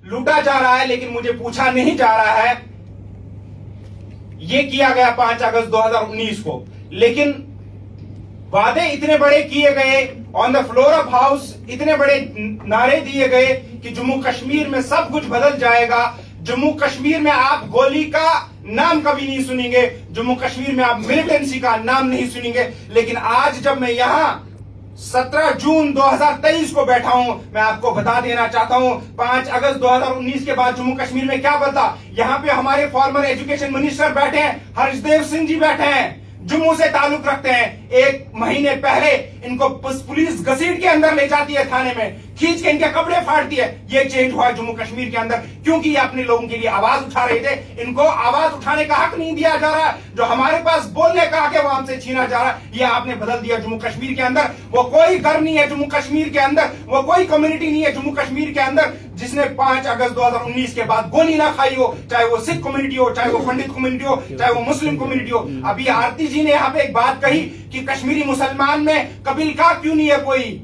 लूटा जा रहा है, लेकिन मुझे पूछा नहीं जा रहा है। यह किया गया 5 अगस्त 2019 को, लेकिन वादे इतने बड़े किए गए, on the floor of house इतने बड़े नारे दिए गए कि जम्मू कश्मीर में सब कुछ बदल जाएगा। जम्मू कश्मीर में आप गोली का नाम कभी नहीं सुनेंगे, जम्मू कश्मीर में आप मिलिटेंसी का नाम नहीं सुनेंगे। लेकिन आज जब मैं यहां 17 जून 2023 को बैठा हूं, मैं आपको बता देना चाहता हूं 5 अगस्त 2019 के बाद जम्मू कश्मीर में क्या बदला। यहां पे हमारे फॉर्मर एजुकेशन मिनिस्टर बैठे हैं, हर्षदेव सिंह जी बैठे हैं, जम्मू से ताल्लुक रखते हैं। 1 महीने पहले इनको पुलिस घसीट के अंदर ले जाती है, थाने में खींच के इनके कपड़े फाड़ती है। ये चेंज हुआ जम्मू कश्मीर के अंदर, क्योंकि ये अपने लोगों के लिए आवाज उठा रहे थे। इनको आवाज उठाने का हक नहीं दिया जा रहा, जो हमारे पास बोलने का हक है वो हमसे छीना जा रहा। ये आपने बदल दिया जम्मू कश्मीर के अंदर। वो कोई घर नहीं है जम्मू कश्मीर के अंदर, वो कोई कम्युनिटी नहीं है जम्मू कश्मीर के अंदर जिसने 5 अगस्त 2019 के बाद गोली ना खाई हो, चाहे वो सिख कम्युनिटी हो, चाहे वो पंडित कम्युनिटी हो, चाहे वो मुस्लिम कम्युनिटी हो। अभी आरती जी ने यहाँ पे एक बात कही कि कश्मीरी मुसलमान में कबील का क्यों नहीं है कोई,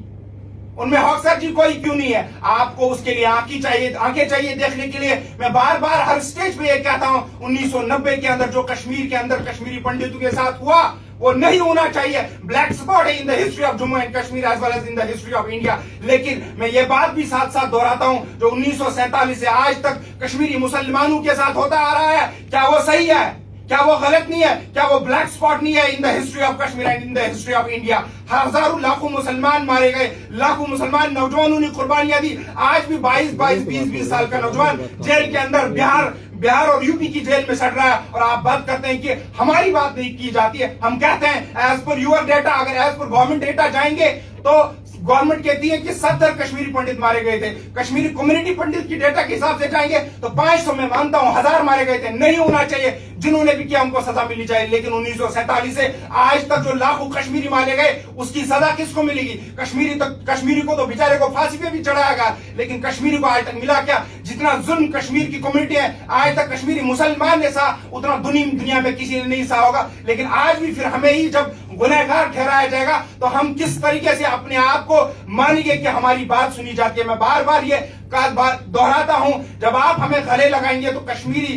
उनमें हौसर जी कोई क्यों नहीं है। आपको उसके लिए आंखें चाहिए देखने के लिए। मैं बार बार हर स्टेज पे ये कहता हूं, 1990 के अंदर जो कश्मीर के अंदर कश्मीरी पंडितों के साथ हुआ वो नहीं होना चाहिए। ब्लैक स्पॉट है in the history of Jammu and Kashmir as well as in the history of India. लेकिन मैं ये बात भी साथ साथ दोहराता हूं, जो 1947 से आज तक कश्मीरी मुसलमानों के साथ होता आ रहा है, क्या वो सही है, क्या वो गलत नहीं है, क्या वो ब्लैक स्पॉट नहीं है in the history of Kashmir and in the history of India. हजारों लाखों मुसलमान मारे गए, लाखों मुसलमान नौजवानों ने कुर्बानियां दी। आज भी 22-22, 20-20 साल का नौजवान जेल के अंदर बिहार और यूपी की जेल में सड़ रहा है, और आप बात करते हैं कि हमारी बात नहीं की जाती है। हम कहते हैं एज पर यूर डेटा, अगर एज पर गवर्नमेंट डेटा जाएंगे तो गवर्नमेंट कहती है कि 70 कश्मीरी पंडित मारे गए थे। कश्मीरी कम्युनिटी पंडित की डेटा के हिसाब से जाएंगे तो 500 में मानता हूं 1000 मारे गए थे। नहीं होना चाहिए, जिन्होंने भी किया उनको सजा मिलनी चाहिए। लेकिन 1947 से आज तक जो लाखों कश्मीरी मारे गए उसकी सजा किसको मिलेगी? कश्मीरी को तो बेचारे को फांसी पे भी चढ़ाया गया, लेकिन कश्मीरी को आज तक मिला क्या? जितना जुल्म कश्मीर की कम्युनिटी है आज तक कश्मीरी मुसलमान ने सहा, उतना दुनिया में किसी ने नहीं सहा होगा। लेकिन आज भी फिर हमें ही जब गुनहगार ठहराया जाएगा तो हम किस तरीके से अपने आप को मानेंगे कि हमारी बात सुनी जाती है। मैं बार बार ये बात दोहराता हूं, जब आप हमें गले लगाएंगे तो कश्मीरी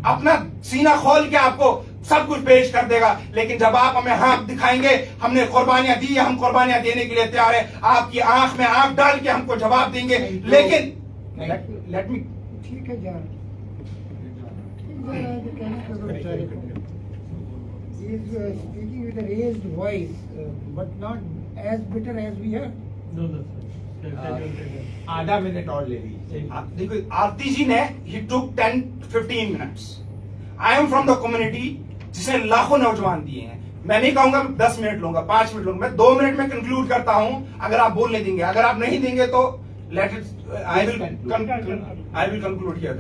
अपना सीना खोल के आपको सब कुछ पेश कर देगा। लेकिन जब आप हमें हाथ दिखाएंगे, हमने कुर्बानियां दी है, हम कुर्बानियां देने के लिए तैयार है, आपकी आंख में आंख डाल के हमको जवाब देंगे। लेकिन लेट मी, ठीक है यार, he is speaking with a raised voice, but not as bitter as we are. No, sir. आधा मिनट और ले लीजिए। देखो आरती जी ने ही टुक 10-15 minutes. I am from the community जिसने लाखों नौजवान दिए हैं। मैं नहीं कहूंगा 10 मिनट लूंगा, 5 मिनट लूंगा, मैं 2 मिनट में कंक्लूड करता हूं अगर आप बोलने देंगे। अगर आप नहीं देंगे तो let it, I will conclude here.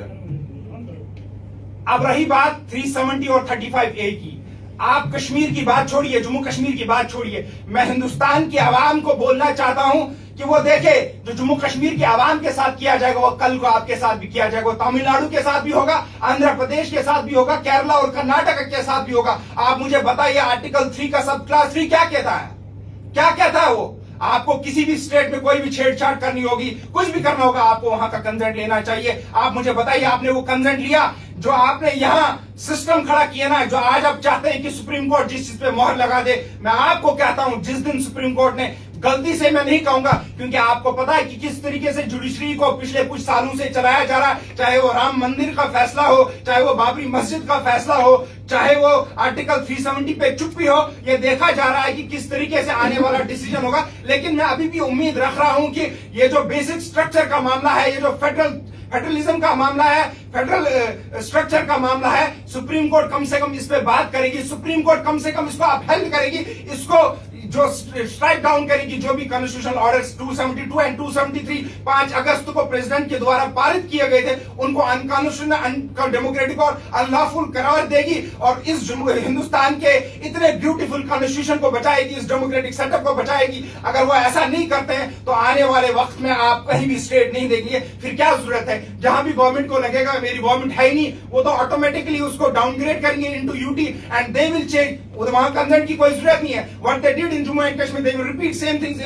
अब रही बात 370 और 35A की, आप कश्मीर की बात छोड़िए, जम्मू कश्मीर की बात छोड़िए, मैं हिंदुस्तान की आवाम को बोलना चाहता हूं कि वो देखे जो जम्मू कश्मीर की आवाम के साथ किया जाएगा वो कल को आपके साथ भी किया जाएगा। तमिलनाडु के साथ भी होगा, आंध्र प्रदेश के साथ भी होगा, केरला और कर्नाटक के साथ भी होगा। आप मुझे बताइए आर्टिकल 3 का सब क्लास 3 क्या कहता है? क्या कहता है वो? आपको किसी भी स्टेट में कोई भी छेड़छाड़ करनी होगी, कुछ भी करना होगा, आपको वहां का कंसेंट लेना चाहिए। आप मुझे बताइए आपने वो कंसेंट लिया? जो आपने यहां सिस्टम खड़ा किया ना, जो आज आप चाहते हैं कि सुप्रीम कोर्ट जिस चीज पे मोहर लगा दे, मैं आपको कहता हूं जिस दिन सुप्रीम कोर्ट ने गलती से, मैं नहीं कहूंगा क्योंकि आपको पता है कि किस तरीके से जुडिशरी को पिछले कुछ सालों से चलाया जा रहा है, चाहे वो राम मंदिर का फैसला हो, चाहे वो बाबरी मस्जिद का फैसला हो, चाहे वो आर्टिकल 370 पे चुप्पी हो, ये देखा जा रहा है कि किस तरीके से आने वाला डिसीजन होगा। लेकिन मैं अभी भी उम्मीद रख रहा हूं कि ये जो बेसिक स्ट्रक्चर का मामला है, ये जो फेडरलिज्म का मामला है, फेडरल स्ट्रक्चर का मामला है, सुप्रीम कोर्ट कम से कम इस पे बात करेगी, सुप्रीम कोर्ट कम से कम इसको अपहेल्ड करेगी, इसको जो स्ट्राइक डाउन करेगी जो भी कॉन्स्टिट्यूशनल ऑर्डर्स 272 एंड 273 5 अगस्त को प्रेसिडेंट के द्वारा पारित किए गए थे, उनको अनकॉन्स्टिट्यूशनल, अनडेमोक्रेटिक और अनलॉफुल करार देगी और इस हिंदुस्तान के इतने ब्यूटीफुल कॉन्स्टिट्यूशन को बचाएगी, इस डेमोक्रेटिक सेटअप को बचाएगी। अगर वो ऐसा नहीं करते हैं तो आने वाले वक्त में आप कहीं भी स्टेट नहीं देखेंगे। फिर क्या जरूरत है? जहां भी गवर्नमेंट को लगेगा मेरी गवर्नमेंट है ही नहीं, वो तो ऑटोमेटिकली उसको डाउनग्रेड करेंगे into UT and they will change. वहां कंसेंट की कोई जरूरत नहीं है। What they did in Jammu and Kashmir, they will repeat same things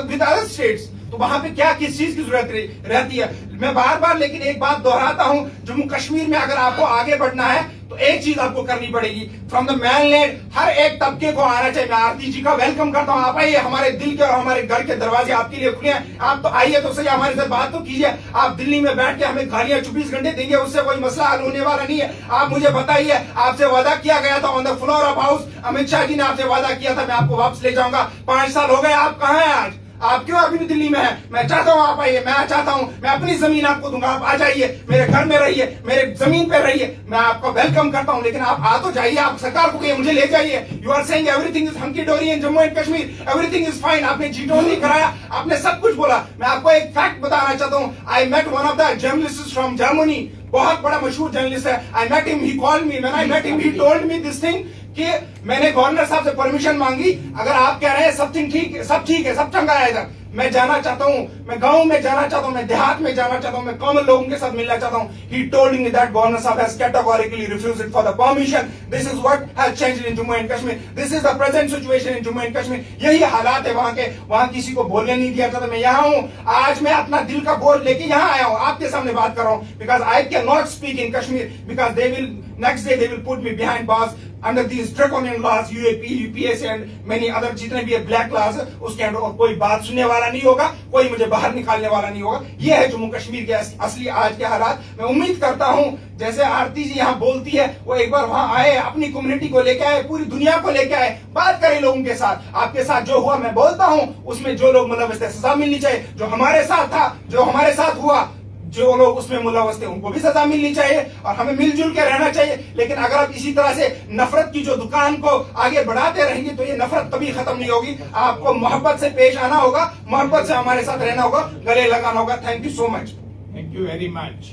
with other states. तो वहां पे क्या किस चीज की जरूरत रहती है? मैं बार बार लेकिन एक बात दोहराता हूं, जम्मू कश्मीर में अगर आपको आगे बढ़ना है तो एक चीज आपको करनी पड़ेगी, फ्रॉम द मैनलैंड हर एक तबके को आना चाहिए। मैं आरती जी का वेलकम करता हूं, आप आइए, हमारे दिल के और हमारे घर के दरवाजे आपके लिए खुले हैं। आप तो आइए तो सही, हमारे साथ बात तो कीजिए। आप दिल्ली में बैठ के हमें गालियां 24 घंटे देंगे, उससे कोई मसला हल होने वाला नहीं है। आप मुझे बताइए, आपसे वादा किया गया था on the floor of house, Amit Shah ji ने आपसे वादा किया था मैं आपको वापस ले जाऊंगा। 5 साल हो गए, आप कहां हैं आज? आप क्यों अभी भी दिल्ली में हैं? मैं चाहता हूं आप आइए, मैं चाहता हूं मैं अपनी जमीन आपको दूंगा, आप आ जाइए, मेरे घर में रहिए, मेरे जमीन पे रहिए, मैं आपका वेलकम करता हूं। लेकिन आप आ तो जाइए, आप सरकार को कहिए मुझे ले जाइए। You are saying everything is hunky dory in Jammu and Kashmir, everything is fine. आपने जीटो नहीं कराया, आपने सब कुछ बोला। मैं आपको एक फैक्ट बताना चाहता हूं, I met one of the journalist from Germany, बहुत बड़ा मशहूर जर्नलिस्ट है। I met him, he called me, when I met him he told me this thing कि मैंने गवर्नर साहब से परमिशन मांगी, अगर आप कह रहे हैं सब ठीक है, सब चंगा है इधर, मैं जाना चाहता हूं, मैं गांव में जाना चाहता हूं, मैं देहात में जाना चाहता हूं, मैं कॉमन लोगों के साथ मिलना चाहता हूं। He told me that governor साहब has categorically refused it for the permission. This is what has changed in Jammu and Kashmir. This is the present situation in Jammu and Kashmir. यही हालात है वहां के, वहां किसी को बोलने नहीं दिया जाता। मैं यहाँ हूँ आज, मैं अपना दिल का बोझ लेके यहाँ आया हूँ, आपके सामने बात कर रहा हूँ, because I cannot speak in Kashmir because they will next day they will put me behind bars under these draconian laws, UAP, UPS and many other जितने भी ब्लैक लाज, उसके अंडर कोई बात सुनने वाला नहीं होगा, कोई मुझे बाहर निकालने वाला नहीं होगा। ये है जम्मू कश्मीर के असली आज के हालात। मैं उम्मीद करता हूं जैसे आरती जी यहाँ बोलती है, वो एक बार वहां आए, अपनी कम्युनिटी को लेके आए, पूरी दुनिया को लेके आए, बात करें लोगों के साथ। आपके साथ जो हुआ मैं बोलता हूं, उसमें जो लोग मुलव्वस थे सजा मिलनी चाहिए। जो हमारे साथ था, जो हमारे साथ हुआ, जो लोग उसमें मुलव्वस थे उनको भी सजा मिलनी चाहिए और हमें मिलजुल के रहना चाहिए। लेकिन अगर आप इसी तरह से नफरत की जो दुकान को आगे बढ़ाते रहेंगे तो ये नफरत कभी खत्म नहीं होगी। आपको मोहब्बत से पेश आना होगा, मोहब्बत से हमारे साथ रहना होगा, गले लगाना होगा। Thank you so much. Thank you very much.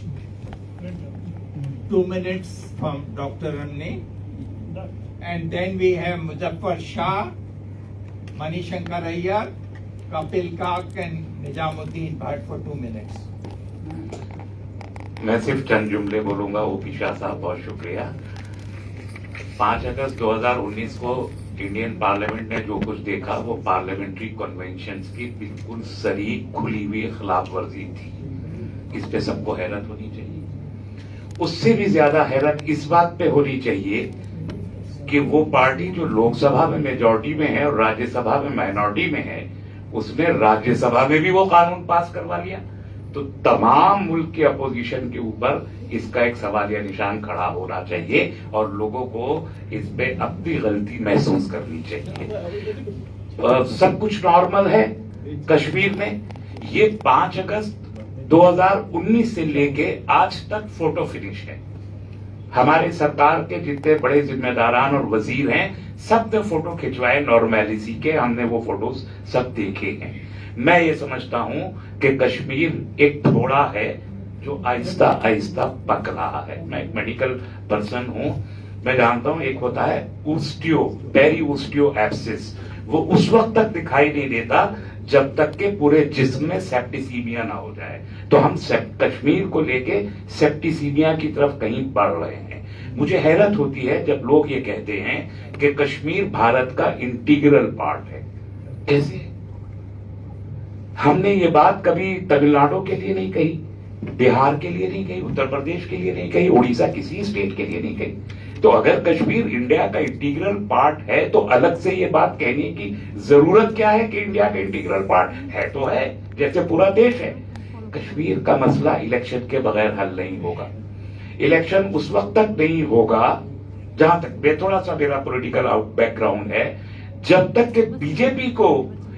2 minutes from Dr. Ramni. And then we have Muzaffar Shah, Manishankar Iyer, Kapil Kak and Nizamuddin Bhatt for 2 minutes. मैं सिर्फ चंद जुमले बोलूंगा। ओपी शाह साहब बहुत शुक्रिया। 5 अगस्त 2019 को इंडियन पार्लियामेंट ने जो कुछ देखा वो पार्लियामेंट्री कन्वेंशंस की बिल्कुल सही खुली हुई खिलाफ वर्जी थी। इस पे सबको हैरत होनी चाहिए। उससे भी ज्यादा हैरत इस बात पे होनी चाहिए कि वो पार्टी जो लोकसभा में मेजॉरिटी में है और राज्यसभा में माइनॉरिटी में है, उसने राज्यसभा में भी वो कानून पास करवा लिया। तो तमाम मुल्क के अपोजिशन के ऊपर इसका एक सवालिया निशान खड़ा होना चाहिए और लोगों को इस पे अपनी गलती महसूस करनी चाहिए। सब कुछ नॉर्मल है कश्मीर में। ये 5 अगस्त 2019 से लेके आज तक फोटो फिनिश है। हमारे सरकार के जितने बड़े जिम्मेदारान और वजीर हैं, सब ने फोटो खिंचवाए नॉर्मेलिटी के, हमने वो फोटोज सब देखे हैं। मैं ये समझता हूं कि कश्मीर एक घोड़ा है जो आहिस्ता आहिस्ता पक रहा है। मैं एक मेडिकल पर्सन हूं, मैं जानता हूं एक होता है पेरीओस्टियो एब्सिस, वो उस वक्त तक दिखाई नहीं देता जब तक के पूरे जिस्म में सेप्टिसीमिया ना हो जाए। तो हम कश्मीर को लेके सेप्टिसीमिया की तरफ कहीं बढ़ रहे हैं। मुझे हैरत होती है जब लोग ये कहते हैं कि कश्मीर भारत का इंटीग्रल पार्ट है। कैसे? हमने ये बात कभी तमिलनाडु के लिए नहीं कही, बिहार के लिए नहीं कही, उत्तर प्रदेश के लिए नहीं कही, उड़ीसा किसी स्टेट के लिए नहीं कही। तो अगर कश्मीर इंडिया का इंटीग्रल पार्ट है तो अलग से ये बात कहने की जरूरत क्या है कि इंडिया का इंटीग्रल पार्ट है? तो है, जैसे पूरा देश है। कश्मीर का मसला इलेक्शन के बगैर हल नहीं होगा। इलेक्शन उस वक्त तक नहीं होगा, जहां तक थोड़ा सा मेरा पॉलिटिकल बैकग्राउंड है, जब तक कि बीजेपी को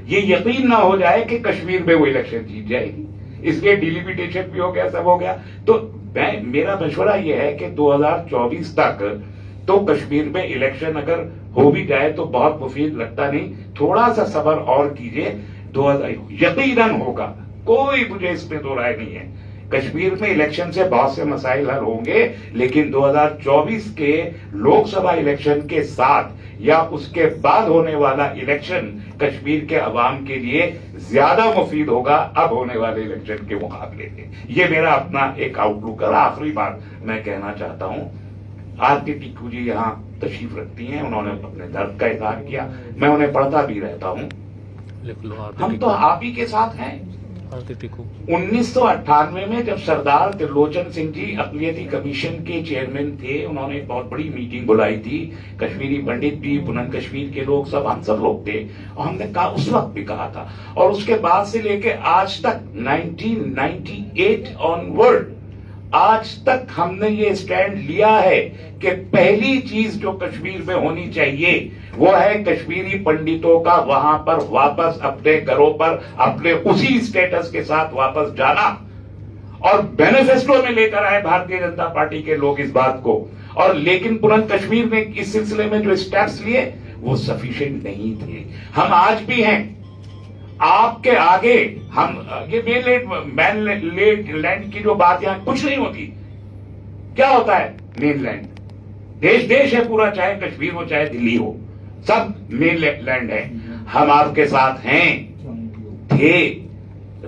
ये यकीन ना हो जाए कि कश्मीर में वो इलेक्शन जीत जाएगी। इसलिए डिलिमिटेशन भी हो गया, सब हो गया। तो मेरा मशवरा ये है कि 2024 तक तो कश्मीर में इलेक्शन अगर हो भी जाए तो बहुत मुफीद लगता नहीं, थोड़ा सा सब्र और कीजिए, 2000 यकीनन होगा, कोई मुझे इसमें दो राय नहीं है। कश्मीर में इलेक्शन से बहुत से मसाइल हल होंगे, लेकिन 2024 के लोकसभा इलेक्शन के साथ या उसके बाद होने वाला इलेक्शन कश्मीर के अवाम के लिए ज्यादा मुफीद होगा अब होने वाले इलेक्शन के मुकाबले में। ये मेरा अपना एक आउटलुक है। आखिरी बात मैं कहना चाहता हूं, आरती टिक्कू जी यहाँ तशरीफ रखती हैं, उन्होंने अपने दर्द का इजहार किया, मैं उन्हें पढ़ता भी रहता हूं। हम तो आप ही के साथ हैं, 1998 में जब सरदार त्रिलोचन सिंह जी अक़लियती कमीशन के चेयरमैन थे, उन्होंने एक बहुत बड़ी मीटिंग बुलाई थी। कश्मीरी पंडित भी, पुनः कश्मीर के लोग, सब हम सब लोग थे, और हमने कहा, उस वक्त भी कहा था, और उसके बाद से लेके आज तक 1998 ऑनवर्ड आज तक हमने ये स्टैंड लिया है कि पहली चीज जो कश्मीर में होनी चाहिए वो है कश्मीरी पंडितों का वहां पर वापस अपने घरों पर अपने उसी स्टेटस के साथ वापस जाना। और मैनिफेस्टो में लेकर आए भारतीय जनता पार्टी के लोग इस बात को, और लेकिन पुनः कश्मीर ने इस सिलसिले में जो स्टेप्स लिए वो सफिशिएंट नहीं थे। हम आज भी हैं आपके आगे। हम ये मेनलैंड लैंड की जो बात यहां कुछ नहीं होती। क्या होता है मेनलैंड? देश देश है पूरा, चाहे कश्मीर हो चाहे दिल्ली हो, सब मेनलैंड है। हम आपके साथ हैं, थे,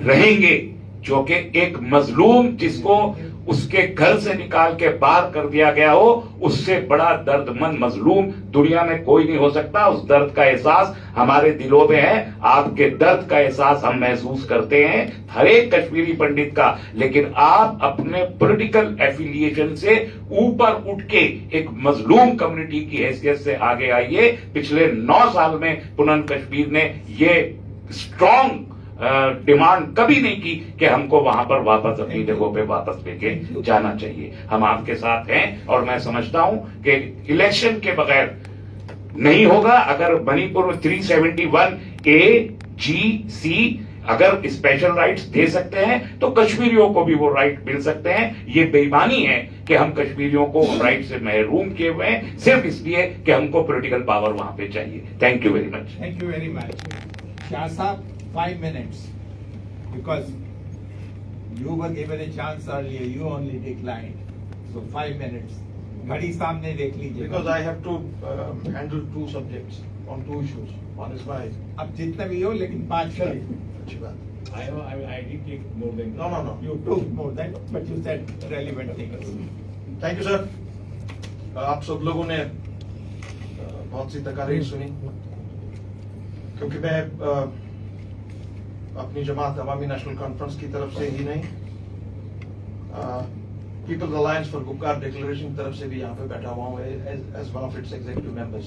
रहेंगे, जो कि एक मजलूम जिसको उसके घर से निकाल के पार कर दिया गया हो, उससे बड़ा दर्दमंद मजलूम दुनिया में कोई नहीं हो सकता। उस दर्द का एहसास हमारे दिलों में है, आपके दर्द का एहसास हम महसूस करते हैं, हर एक कश्मीरी पंडित का। लेकिन आप अपने पॉलिटिकल एफिलिएशन से ऊपर उठ के एक मजलूम कम्युनिटी की हैसियत से आगे आइए। पिछले 9 साल में पुनः कश्मीर ने ये स्ट्रॉन्ग डिमांड कभी नहीं की कि हमको वहां पर वापस अपनी जगहों पे वापस लेके जाना चाहिए। हम आपके साथ हैं, और मैं समझता हूं कि इलेक्शन के बगैर नहीं होगा। अगर मणिपुर 371A-G-C अगर स्पेशल राइट्स दे सकते हैं तो कश्मीरियों को भी वो राइट मिल सकते हैं। ये बेईमानी है कि हम कश्मीरियों को राइट से महरूम किए हुए हैं सिर्फ इसलिए कि हमको पॉलिटिकल पावर वहां पे चाहिए। Thank you very much. Thank you very much. Shah Saab, 5 minutes, because you were given a chance earlier, you only declined. So 5 minutes. घड़ी सामने देख लीजिए। Because I have to handle 2 subjects on 2 issues. One is my. अब जितना भी हो, लेकिन 5 minute. अच्छी बात। I did take more than. No. You took more than, but you said relevant things. Thank you sir. आप सब लोगों ने बहुत सी तकारीर सुनी, क्योंकि मैं अपनी जमात अवामी नेशनल कॉन्फ्रेंस की तरफ से ही नहीं, people's alliance for Gupkar declaration की तरफ से भी यहाँ पे बैठा हुआ हूँ as one of its executive members.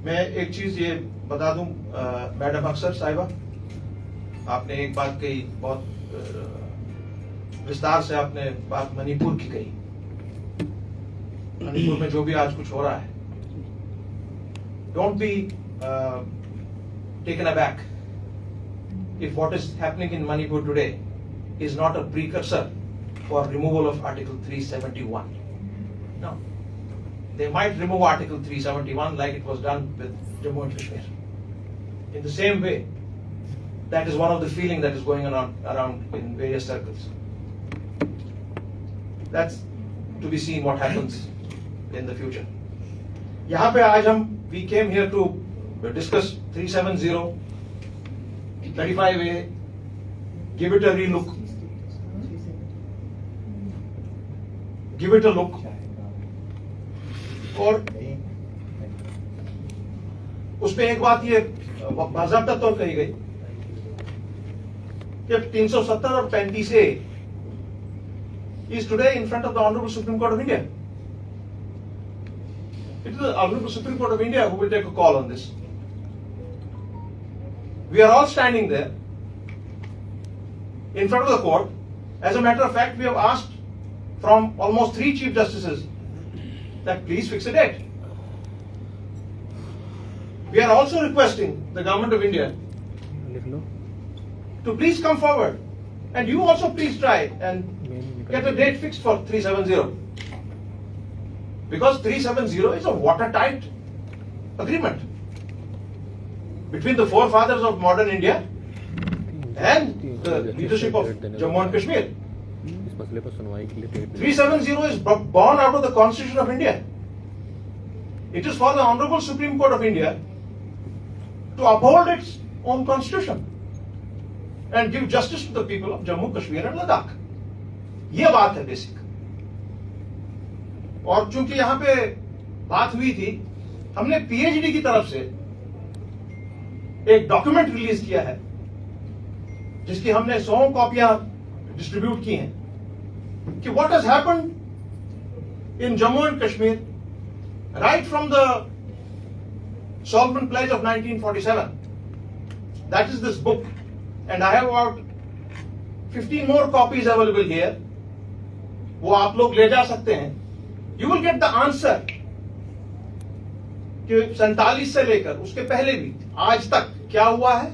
मैं एक चीज ये बता दूं, मैडम अक्सर साहिबा, आपने एक बात कही, बहुत विस्तार से आपने बात मणिपुर की कही। मणिपुर में जो भी आज कुछ हो रहा है, don't be taken aback if what is happening in Manipur today is not a precursor for removal of Article 371. No. They might remove Article 371 like it was done with Jammu and Kashmir. In the same way, that is one of the feeling that is going around in various circles. That's to be seen what happens in the future. यहाँ पे आज we came here to discuss 370, 35A, give it a relook. Give it a look. और उसमें एक बात ये बाज़ाब्ता तौर कही गई कि 370 और 35A is today in front of the Honorable Supreme Court of India. It is the Honorable Supreme Court of India who will take a call on this. We are all standing there in front of the court. As a matter of fact, we have asked from almost 3 Chief Justices that please fix a date. We are also requesting the Government of India to please come forward, and you also please try and get a date fixed for 370. Because 370 is a watertight agreement between the forefathers of modern India and the leadership of Jammu and Kashmir. 370 is born out of the Constitution of India. It is for the Honorable Supreme Court of India to uphold its own constitution and give justice to the people of Jammu, Kashmir and Ladakh. ये बात है basic. और चूंकि यहाँ पे बात हुई थी, हमने पीएचडी की तरफ से एक डॉक्यूमेंट रिलीज किया है जिसकी हमने 100 कॉपियां डिस्ट्रीब्यूट की हैं कि what has happened in Jammu and Kashmir right from the Solomon Pledge of 1947. That is this book, and I have about 15 more copies available here. वो आप लोग ले जा सकते हैं. You will get the answer कि 47 से लेकर उसके पहले भी आज तक क्या हुआ है.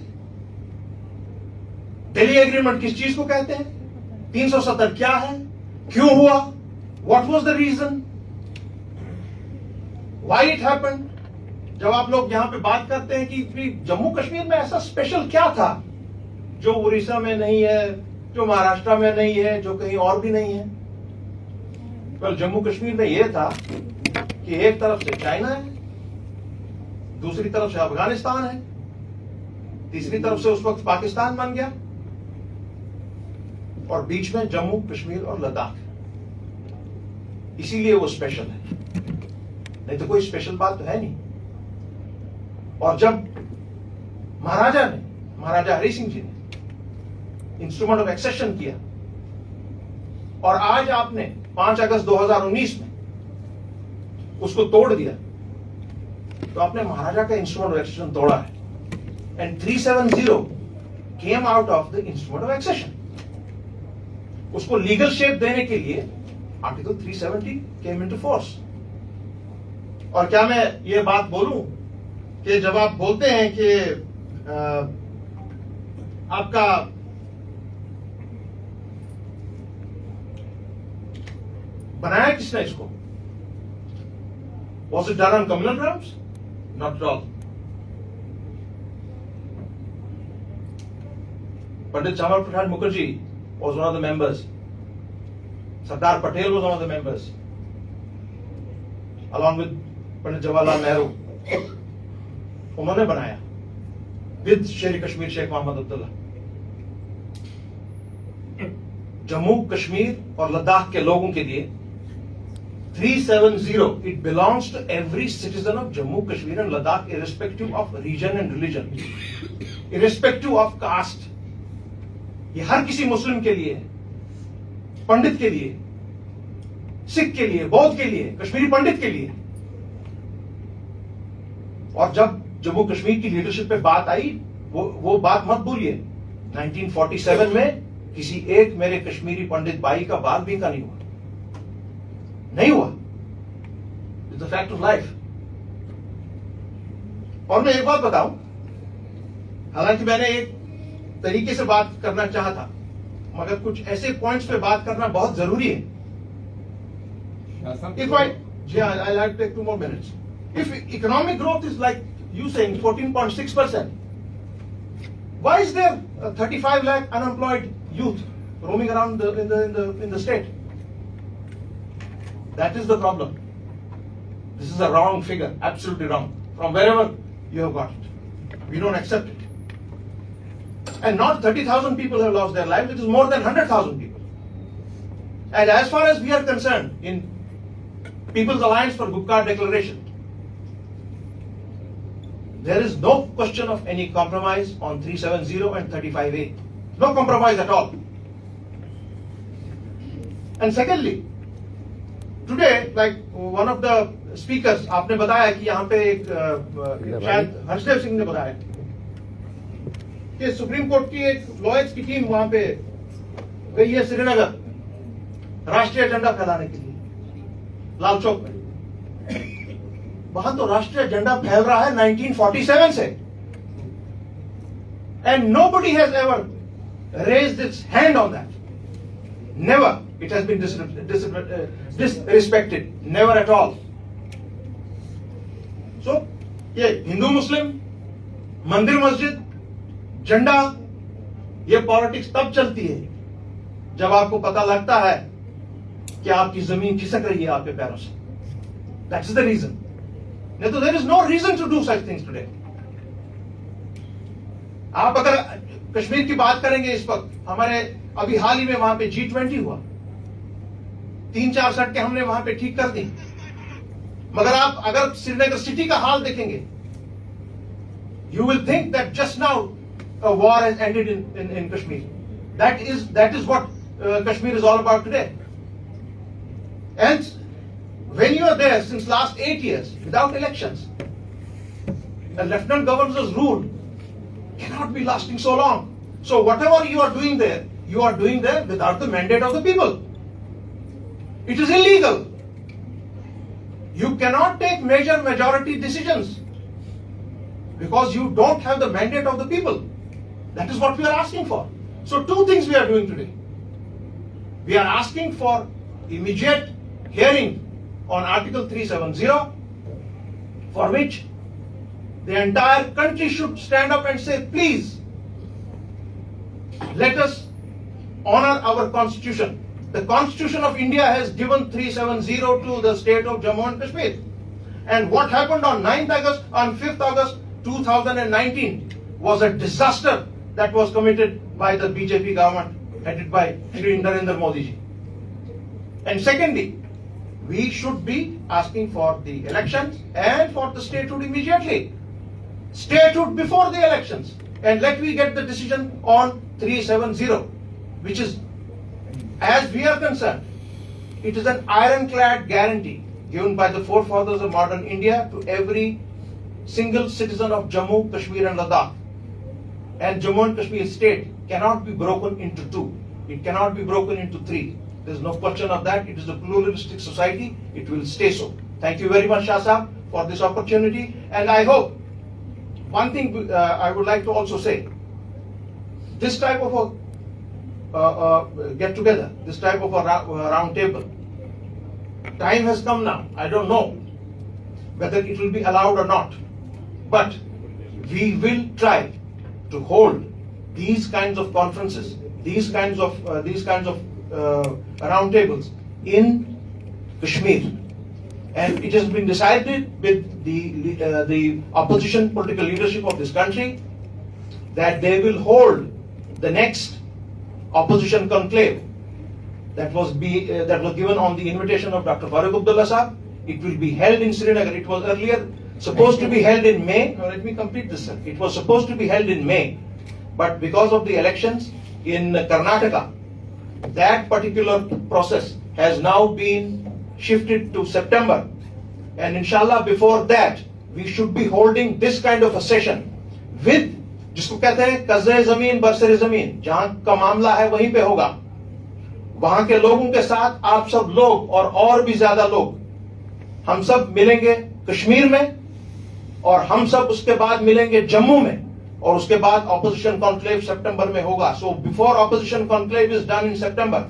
दिल्ली एग्रीमेंट किस चीज को कहते हैं, 370 क्या है, क्यों हुआ, what was the reason, why it happened. जब आप लोग यहां पे बात करते हैं कि जम्मू कश्मीर में ऐसा स्पेशल क्या था जो उड़ीसा में नहीं है, जो महाराष्ट्र में नहीं है, जो कहीं और भी नहीं है. well, जम्मू कश्मीर में यह था कि एक तरफ से चाइना है, दूसरी तरफ से अफगानिस्तान है, तीसरी तरफ से उस वक्त पाकिस्तान बन गया, और बीच में जम्मू कश्मीर और लद्दाख है. इसीलिए वो स्पेशल है, नहीं तो कोई स्पेशल बात तो है नहीं. और जब महाराजा हरि सिंह जी ने इंस्ट्रूमेंट ऑफ एक्सेशन किया और आज आपने 5 अगस्त 2019 में उसको तोड़ दिया, तो आपने महाराजा का इंस्ट्रूमेंट ऑफ एक्सेशन तोड़ा है. And 370 came out of the instrument of accession. उसको लीगल शेप देने के लिए आर्टिकल 370 केम इनटू फोर्स. और क्या मैं ये बात बोलूं कि जब आप बोलते हैं कि आपका बनाया किसने इसको, was it done on communal grounds? Not at all. Pandit Chamal Prasad Mukherjee was one of the members. Sardar Patel was one of the members, along with Pandit Jawaharlal Nehru. उन्होंने बनाया विद शेर कश्मीर शेख मोहम्मद अब्दुल्ला. जम्मू कश्मीर और लद्दाख के लोगों के लिए 370 it belongs to every citizen of Jammu Kashmir and Ladakh irrespective of region and religion, irrespective of caste. ये हर किसी मुस्लिम के लिए, पंडित के लिए, सिख के लिए, बौद्ध के लिए, कश्मीरी पंडित के लिए. और जब जम्मू कश्मीर की लीडरशिप पे बात आई, वो बात मत भूलिए, 1947 में किसी एक मेरे कश्मीरी पंडित भाई का बाल भी का नहीं हुआ. It's the fact of life. और मैं एक बात बताऊं, हालांकि मैंने एक तरीके से बात करना चाहा था, मगर कुछ ऐसे पॉइंट्स पे बात करना बहुत जरूरी है. If I'll have to take 2 more minutes. If economic growth is like you saying 14.6%, why is there 35 lakh unemployed youth roaming around in the state? That is the problem. This is a wrong figure, absolutely wrong. From wherever you have got it, we don't accept it. And not 30,000 people have lost their lives; it is more than 100,000 people. And as far as we are concerned, in People's Alliance for Gupkar Declaration, there is no question of any compromise on 370 and 35A. No compromise at all. And secondly, today, like one of the speakers, आपने बताया कि यहाँ पे एक शायद हर्षदेव सिंह ने बताया कि सुप्रीम कोर्ट की एक लॉयर्स की टीम वहां पे गई है श्रीनगर राष्ट्रीय एजेंडा फैलाने के लिए, लाल चौक में. वहां तो राष्ट्रीय एजेंडा फैल रहा है 1947 से, and nobody has ever raised it's hand on that. Never. It has been disrespected. Never at all. So, ये हिंदू मुस्लिम, मंदिर मस्जिद, झंडा, ये पॉलिटिक्स तब चलती है जब आपको पता लगता है कि आपकी जमीन खिसक रही है आपके पैरों से. That's the reason. नहीं तो there is no reason to do such things today. आप अगर कश्मीर की बात करेंगे, इस वक्त हमारे अभी हाल ही में वहां पे G20 हुआ, 3-4 सड़कें हमने वहां पे ठीक कर दी. मगर आप अगर श्रीनगर सिटी का हाल देखेंगे You will think that just now a war has ended in Kashmir. That is what Kashmir is all about today. And when you are there since last 8 years without elections, a lieutenant governor's rule cannot be lasting so long. So whatever you are doing there without the mandate of the people. It is illegal. You cannot take majority decisions because you don't have the mandate of the people. That is what we are asking for. So two things we are doing today. We are asking for immediate hearing on Article 370, for which the entire country should stand up and say, please, let us honor our constitution. The Constitution of India has given 370 to the state of Jammu and Kashmir. And what happened on 5th August 2019 was a disaster that was committed by the BJP government headed by Shri Narendra Modi ji. And secondly, we should be asking for the elections and for the statehood immediately. Statehood before the elections. And let me get the decision on 370, which is, as we are concerned, it is an ironclad guarantee given by the forefathers of modern India to every single citizen of Jammu, Kashmir and Ladakh. And Jammu and Kashmir state cannot be broken into two. It cannot be broken into three. There is no question of that. It is a pluralistic society. It will stay so. Thank you very much, Shah Sahab, for this opportunity. And I hope, one thing I would like to also say, this type of a get together, this type of a round table, time has come now. I don't know whether it will be allowed or not, but we will try to hold these kinds of conferences, these kinds of round tables in Kashmir. And it has been decided with the opposition political leadership of this country that they will hold the next opposition conclave that was given on the invitation of Dr. Farooq Abdullah Sahab. It will be held in Srinagar. It was earlier supposed to be held in May. Now let me complete this, sir. It was supposed to be held in May, but because of the elections in Karnataka, that particular process has now been shifted to September. And inshallah, before that, we should be holding this kind of a session with, जिसको कहते हैं कज़े ज़मीन बरसरे ज़मीन, जहां का मामला है वहीं पे होगा, वहां के लोगों के साथ आप सब लोग और भी ज्यादा लोग, हम सब मिलेंगे कश्मीर में, और हम सब उसके बाद मिलेंगे जम्मू में, और उसके बाद ऑपोजिशन कॉन्क्लेव सितंबर में होगा. So before opposition conclave is done in September,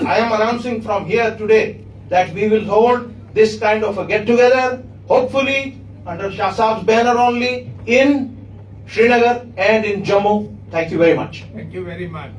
I am announcing from here today that we will hold this kind of a get together, hopefully under Shah Sahab's banner only, in Srinagar and in Jammu. Thank you very much. Thank you very much.